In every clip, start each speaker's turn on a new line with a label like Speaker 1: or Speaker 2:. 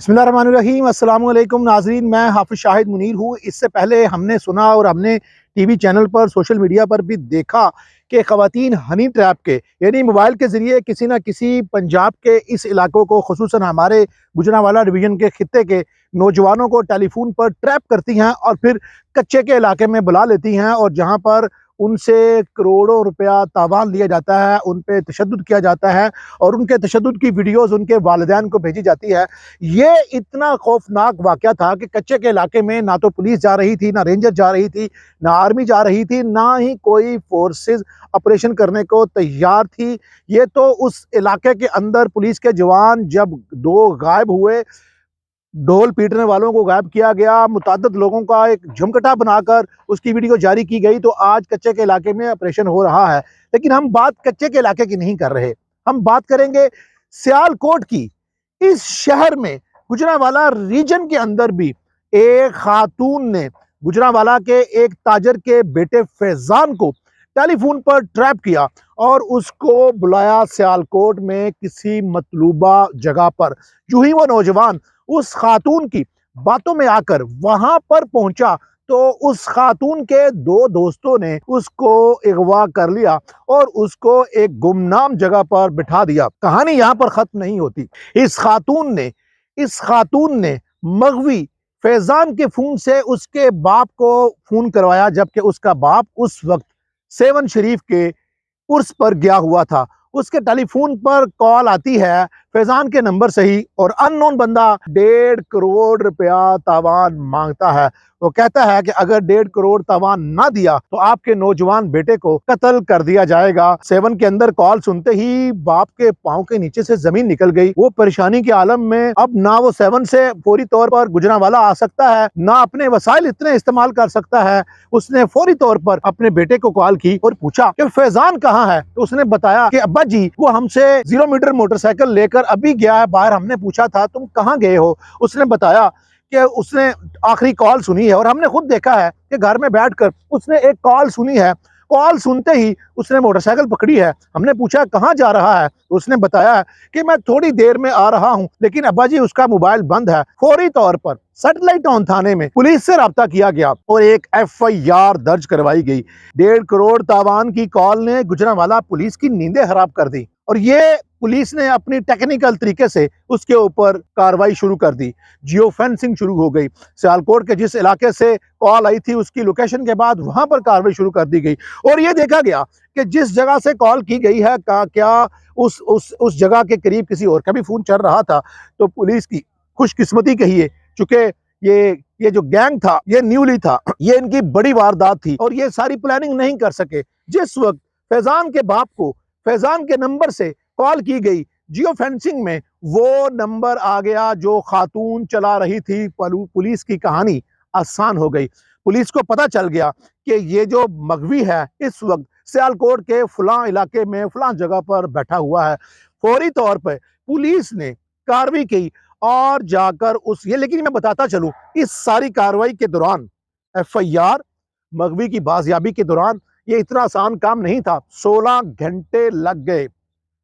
Speaker 1: बिस्मिल्लाहिर्रहमानिर्रहीम। अस्सलाम वालेकुम नाज़रीन, मैं हाफ़िज़ शाहिद मुनीर हूँ। इससे पहले हमने सुना और हमने टीवी चैनल पर, सोशल मीडिया पर भी देखा कि ख़वातीन हनी ट्रैप के यानी मोबाइल के ज़रिए किसी न किसी पंजाब के इस इलाकों को, ख़ुसूसन हमारे गुजरांवाला डिवीज़न के ख़ित्ते के नौजवानों को टेलीफ़ोन पर ट्रैप करती हैं और फिर कच्चे के इलाके में बुला लेती हैं और जहाँ पर उनसे करोड़ों रुपया तावान लिया जाता है, उन पे तशद्दुद किया जाता है और उनके तशद्दुद की वीडियोज़ उनके वालिदैन को भेजी जाती है। ये इतना खौफनाक वाक़या था कि कच्चे के इलाके में ना तो पुलिस जा रही थी, ना रेंजर जा रही थी, ना आर्मी जा रही थी, ना ही कोई फ़ोर्सेस ऑपरेशन करने को तैयार थी। ये तो उस इलाके के अंदर पुलिस के जवान जब 2 गायब हुए, ढोल पीटने वालों को गायब किया गया, मुतअद्दिद लोगों का एक झुमकटा बनाकर उसकी वीडियो जारी की गई, तो आज कच्चे के इलाके में ऑपरेशन हो रहा है। लेकिन हम बात कच्चे के इलाके की नहीं कर रहे, हम बात करेंगे सियालकोट की। इस शहर में गुजरांवाला रीजन के अंदर भी एक खातून ने गुजरांवाला के एक ताजर के बेटे फैजान को टेलीफोन पर ट्रैप किया और उसको बुलाया सियालकोट में किसी मतलूबा जगह पर। यूं ही वो नौजवान उस खातून की बातों में आकर वहां पर पहुंचा तो उस खातून के 2 दोस्तों ने उसको अगवा कर लिया और उसको एक गुमनाम जगह पर बिठा दिया। कहानी यहां पर खत्म नहीं होती। इस खातून ने मगवी फैजान के फोन से उसके बाप को फोन करवाया, जबकि उसका बाप उस वक्त सेवन शरीफ के उर्स पर गया हुआ था। उसके टेलीफोन पर कॉल आती है फैजान के नंबर से ही और अननोन बंदा 1.5 करोड़ रुपया तावान मांगता है। वो कहता है कि अगर 1.5 करोड़ तावान ना दिया तो आपके नौजवान बेटे को कत्ल कर दिया जाएगा। सेवन के अंदर कॉल सुनते ही बाप के पांव के नीचे से जमीन निकल गई। वो परेशानी के आलम में अब ना वो सेवन से फौरी तौर पर गुजरांवाला आ सकता है, ना अपने वसाइल इतने इस्तेमाल कर सकता है। उसने फौरी तौर पर अपने बेटे को कॉल की और पूछा कि फैजान कहाँ है। तो उसने बताया कि अब्बा जी वो हमसे 0 मीटर मोटरसाइकिल लेकर अभी गया है बाहर। हमने पूछा था तुम कहाँ गए हो। उसने बताया कि उसने आखिरी कॉल सुनी है और हमने खुद देखा है कि घर में बैठकर उसने एक कॉल सुनी है। कॉल सुनते ही उसने मोटरसाइकिल पकड़ी है। हमने पूछा कहाँ जा रहा है तो उसने बताया कि मैं थोड़ी देर में आ रहा हूँ, लेकिन अब्बा जी उसका मोबाइल बंद है। फौरी तौर पर सैटेलाइट टाउन थाने में पुलिस से राब्ता किया गया और एक FIR दर्ज करवाई गई। 1.5 करोड़ तावान की कॉल ने गुजरांवाला पुलिस की नींदें हराम कर दी और ये पुलिस ने अपनी टेक्निकल तरीके से उसके ऊपर कार्रवाई शुरू कर दी। जियो फेंसिंग शुरू हो गई। सियालकोट के जिस इलाके से कॉल आई थी उसकी लोकेशन के बाद वहां पर कार्रवाई शुरू कर दी गई और ये देखा गया कि जिस जगह से कॉल की गई है क्या उस जगह के करीब किसी और का भी फोन चल रहा था। तो पुलिस की खुशकिस्मती कहिए, चूंकि ये जो गैंग था ये न्यूली था, ये इनकी बड़ी वारदात थी और ये सारी प्लानिंग नहीं कर सके। जिस वक्त फैजान के बाप को फैजान के नंबर से कॉल की गई, जियो फेंसिंग में वो नंबर आ गया जो खातून चला रही थी। पुलिस की कहानी आसान हो गई। पुलिस को पता चल गया कि ये जो मगवी है इस वक्त सियालकोट के फलां इलाके में फलां जगह पर बैठा हुआ है। फौरी तौर पर पुलिस ने कार्रवाई की और जाकर लेकिन मैं बताता चलूं इस सारी कार्रवाई के दौरान FIR मगवी की बाजियाबी के दौरान ये इतना आसान काम नहीं था। 16 घंटे लग गए।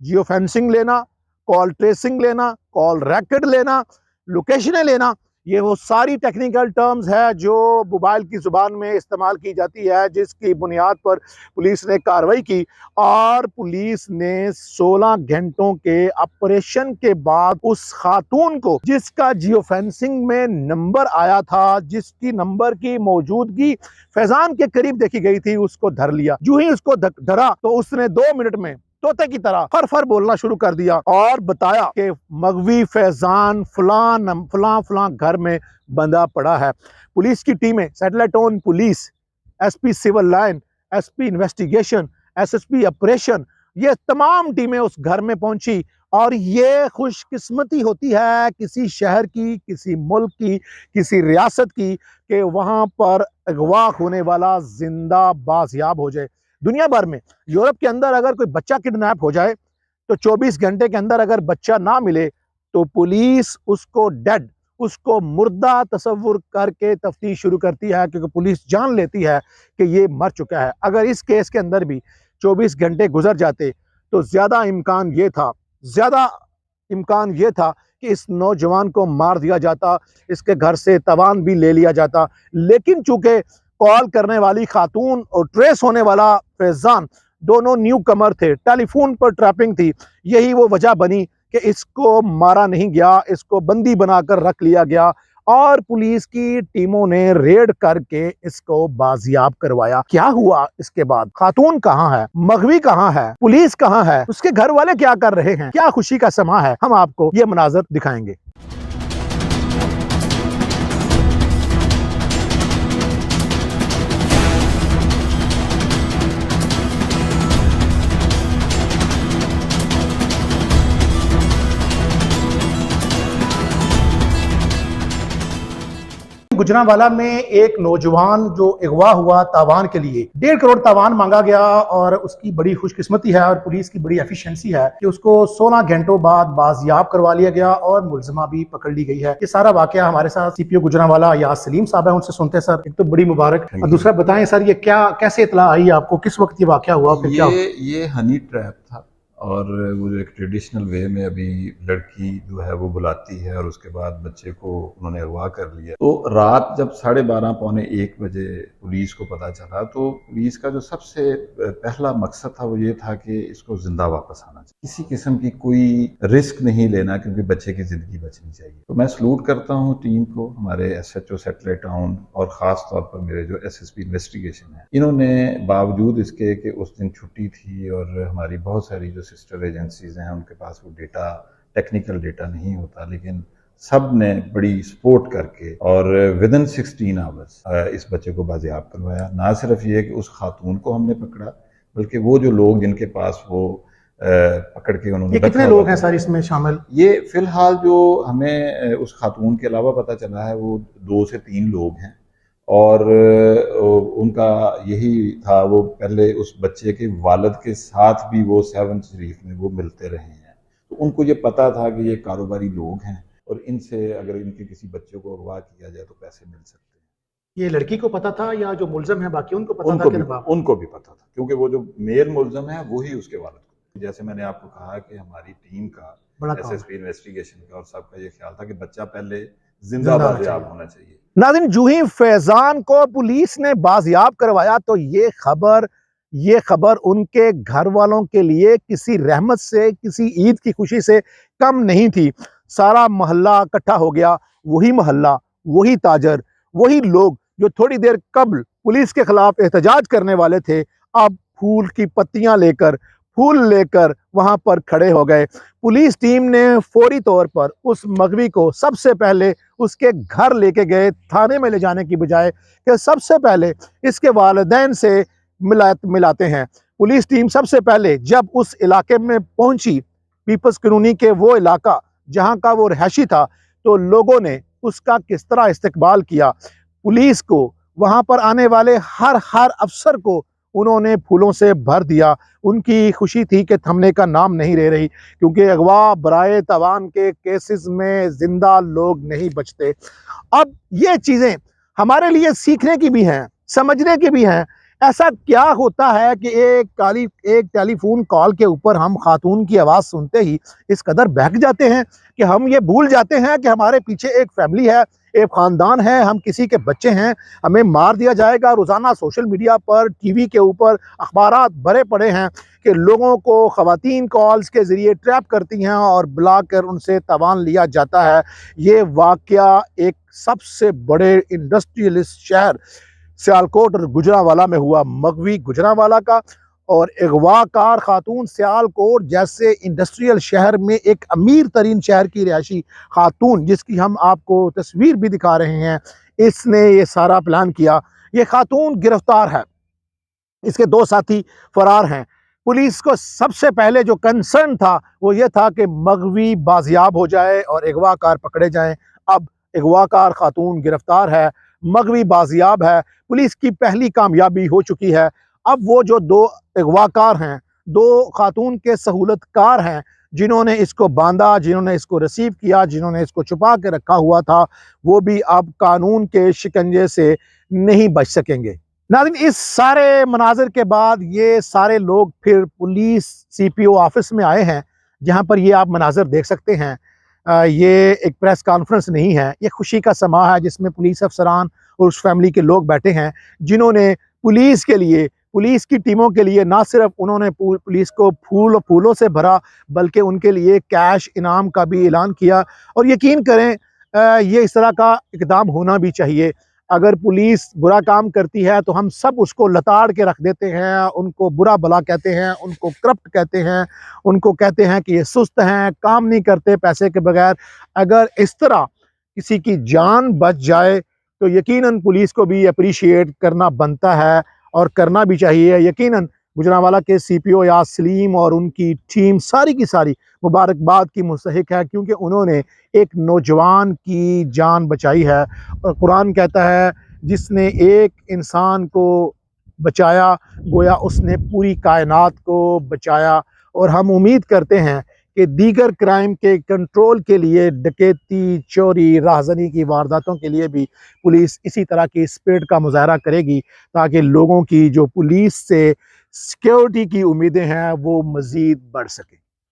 Speaker 1: जियो फेंसिंग लेना, कॉल ट्रेसिंग लेना, कॉल रिकॉर्ड लेना, लोकेशनें लेना, ये वो सारी टेक्निकल टर्म्स है जो मोबाइल की जुबान में इस्तेमाल की जाती है, जिसकी बुनियाद पर पुलिस ने कार्रवाई की और पुलिस ने 16 घंटों के ऑपरेशन के बाद उस खातून को जिसका जियो फेंसिंग में नंबर आया था, जिसकी नंबर की मौजूदगी फैजान के करीब देखी गई थी, उसको धर लिया। जो ही उसको धरा तो उसने 2 मिनट में तोते की तरह फर फर बोलना शुरू कर दिया और बताया कि मगवी फैजान फलां घर में बंधा पड़ा है। पुलिस की टीमें, satellite town police, SP civil line, SP investigation, SSP operation, ये तमाम टीमें उस घर में पहुंची और ये खुशकिस्मती होती है किसी शहर की, किसी मुल्क की, किसी रियासत की कि वहां पर अगवा होने वाला जिंदा बाजियाब हो जाए। दुनिया भर में, यूरोप के अंदर अगर कोई बच्चा किडनैप हो जाए तो 24 घंटे के अंदर अगर बच्चा ना मिले तो पुलिस उसको डेड, उसको मुर्दा तस्वुर करके तफ्तीश शुरू करती है, क्योंकि पुलिस जान लेती है कि ये मर चुका है। अगर इस केस के अंदर भी 24 घंटे गुजर जाते तो ज्यादा इम्कान ये था कि इस नौजवान को मार दिया जाता, इसके घर से तवान भी ले लिया जाता। लेकिन चूंकि कॉल करने वाली खातून और ट्रेस होने वाला फैजान दोनों न्यू कमर थे, टेलीफोन पर ट्रैपिंग थी, यही वो वजह बनी कि इसको मारा नहीं गया, इसको बंदी बनाकर रख लिया गया और पुलिस की टीमों ने रेड करके इसको बाजियाब करवाया। क्या हुआ इसके बाद? खातून कहाँ है? मघवी कहाँ है? पुलिस कहाँ है? उसके घर वाले क्या कर रहे हैं? क्या खुशी का समा है? हम आपको ये मनाजर दिखाएंगे। गुजरांवाला में एक नौजवान जो अगवा हुआ तावान के लिए 1.5 करोड़ तावान मांगा गया और उसकी बड़ी खुशकिस्मती है और पुलिस की बड़ी एफिशिएंसी है कि उसको 16 घंटों बाद बाजियाब करवा लिया गया और मुलजिमा भी पकड़ ली गई है। ये सारा वाकया हमारे साथ सीपीओ गुजरांवाला याद सलीम साहब है, उनसे सुनते हैं। सर, एक तो बड़ी मुबारक और दूसरा बताएं सर, ये क्या कैसे इतला आई आपको, किस वक्त ये वाकया हुआ? फिर क्या?
Speaker 2: ये हनी ट्रैप था और वो जो एक ट्रेडिशनल वे में अभी लड़की जो है वो बुलाती है और उसके बाद बच्चे को उन्होंने अगवा कर लिया। तो रात जब 12:30 पौने 1 बजे पुलिस को पता चला तो पुलिस का जो सबसे पहला मकसद था वो ये था कि इसको जिंदा वापस आना चाहिए, किसी किस्म की कोई रिस्क नहीं लेना क्योंकि बच्चे की जिंदगी बचनी चाहिए। तो मैं सलूट करता हूँ टीम को, हमारे SHO सैटेलाइट टाउन और ख़ास तौर पर मेरे जो SSP इन्वेस्टिगेशन है, इन्होंने बावजूद इसके कि उस दिन छुट्टी थी और हमारी बहुत सारी जो सिस्टर एजेंसीज हैं उनके पास वो डेटा, टेक्निकल डेटा नहीं होता, लेकिन सब ने बड़ी सपोर्ट करके और विदिन 16 आवर्स इस बच्चे को बाजियाब करवाया। ना सिर्फ ये कि उस खातून को हमने पकड़ा बल्कि वो जो लोग जिनके पास वो पकड़ के उन्होंने,
Speaker 1: ये कितने लोग हैं सर इसमें शामिल?
Speaker 2: ये फिलहाल जो हमें उस खातून के अलावा पता चला है वो 2 से 3 लोग हैं और उनका यही था, वो पहले उस बच्चे के वालिद के साथ भी वो 7 शरीफ में वो मिलते रहे हैं, तो उनको ये पता था कि ये कारोबारी लोग हैं और इनसे अगर इनके किसी बच्चे को अगवा किया जाए तो पैसे मिल सकते हैं।
Speaker 1: ये लड़की को पता था या जो मुलजिम है बाकी उनको पता था?
Speaker 2: उनको भी पता था क्योंकि वो जो मेल मुलजिम है वही उसके वालिद को। जैसे मैंने आपको कहा कि हमारी टीम का, SSP इन्वेस्टिगेशन का और सबका ये ख्याल था कि बच्चा पहले जिंदा बाजियाब होना चाहिए।
Speaker 1: नाज़रीन, जो ही फैजान को पुलिस ने बाजियाब करवाया तो ये खबर उनके घर वालों के लिए किसी रहमत से, किसी ईद की खुशी से कम नहीं थी। सारा मोहल्ला इकट्ठा हो गया। वही मोहल्ला, वही ताजर, वही लोग जो थोड़ी देर कबल पुलिस के खिलाफ एहतजाज करने वाले थे, अब फूल की पत्तियां लेकर, फूल लेकर वहां पर खड़े हो गए। पुलिस टीम ने फौरी तौर पर उस मघवी को सबसे पहले उसके घर लेके गए, थाने में ले जाने की बजाय कि सबसे पहले इसके वालिदैन से मिलाते हैं। पुलिस टीम सबसे पहले जब उस इलाके में पहुंची, पीपल्स कॉलोनी के वो इलाका जहां का वो रहायशी था, तो लोगों ने उसका किस तरह इस्तकबाल किया। पुलिस को वहां पर आने वाले हर अफसर को उन्होंने फूलों से भर दिया। उनकी खुशी थी कि थमने का नाम नहीं ले रही, क्योंकि अगवा बराए तवान के केसेस में जिंदा लोग नहीं बचते। अब ये चीज़ें हमारे लिए सीखने की भी हैं, समझने की भी हैं। ऐसा क्या होता है कि एक टेलीफोन कॉल के ऊपर हम खातून की आवाज़ सुनते ही इस कदर बहक जाते हैं कि हम ये भूल जाते हैं कि हमारे पीछे एक फैमिली है, एक ख़ानदान है, हम किसी के बच्चे हैं, हमें मार दिया जाएगा। रोज़ाना सोशल मीडिया पर, टीवी के ऊपर अखबारात भरे पड़े हैं कि लोगों को ख़वातीन कॉल्स के ज़रिए ट्रैप करती हैं और बुलाकर उनसे तवान लिया जाता है। ये वाक़या एक सबसे बड़े इंडस्ट्रियलिस्ट शहर सियालकोट और गुजरांवाला में हुआ, मघवी गुजरांवाला का। और अगवाकार खातून सियालकोट जैसे इंडस्ट्रियल शहर में एक अमीर तरीन शहर की रिहायशी खातून, जिसकी हम आपको तस्वीर भी दिखा रहे हैं, इसने ये सारा प्लान किया। ये खातून गिरफ्तार है, इसके 2 साथी फरार हैं। पुलिस को सबसे पहले जो कंसर्न था वो ये था कि मघवी बाजियाब हो जाए और अगवाकार पकड़े जाएं। अब अगवाकार खातून गिरफ्तार है, मघवी बाजियाब है, पुलिस की पहली कामयाबी हो चुकी है। अब वो जो 2 अगवाकार हैं, 2 खातून के सहूलतकार हैं, जिन्होंने इसको बांधा, जिन्होंने इसको रिसीव किया, जिन्होंने इसको छुपा के रखा हुआ था, वो भी अब कानून के शिकंजे से नहीं बच सकेंगे। नाज़रीन, इस सारे मनाज़िर के बाद ये सारे लोग फिर पुलिस CPO ऑफिस में आए हैं, जहाँ पर ये आप मनाज़िर देख सकते हैं। ये एक प्रेस कॉन्फ्रेंस नहीं है, ये खुशी का समा है जिसमें पुलिस अफसरान और उस फैमिली के लोग बैठे हैं जिन्होंने पुलिस के लिए, पुलिस की टीमों के लिए ना सिर्फ उन्होंने पुलिस को फूलों से भरा, बल्कि उनके लिए कैश इनाम का भी ऐलान किया। और यकीन करें ये इस तरह का इक़दाम होना भी चाहिए। अगर पुलिस बुरा काम करती है तो हम सब उसको लताड़ के रख देते हैं, उनको बुरा भला कहते हैं, उनको करप्ट कहते हैं, उनको कहते हैं कि ये सुस्त हैं, काम नहीं करते पैसे के बगैर। अगर इस तरह किसी की जान बच जाए तो यकीनन पुलिस को भी अप्रिशिएट करना बनता है और करना भी चाहिए। यकीनन गुजरांवाला के सीपीओ याद सलीम और उनकी टीम सारी की सारी मुबारकबाद की मुस्तहिक है, क्योंकि उन्होंने एक नौजवान की जान बचाई है। और कुरान कहता है जिसने एक इंसान को बचाया गोया उसने पूरी कायनात को बचाया। और हम उम्मीद करते हैं कि दीगर क्राइम के कंट्रोल के लिए, डकैती, चोरी, राहज़नी की वारदातों के लिए भी पुलिस इसी तरह की स्पिरिट का मुज़ाहरा करेगी, ताकि लोगों की जो पुलिस से सिक्योरिटी की उम्मीदें हैं वो मज़ीद बढ़ सकें।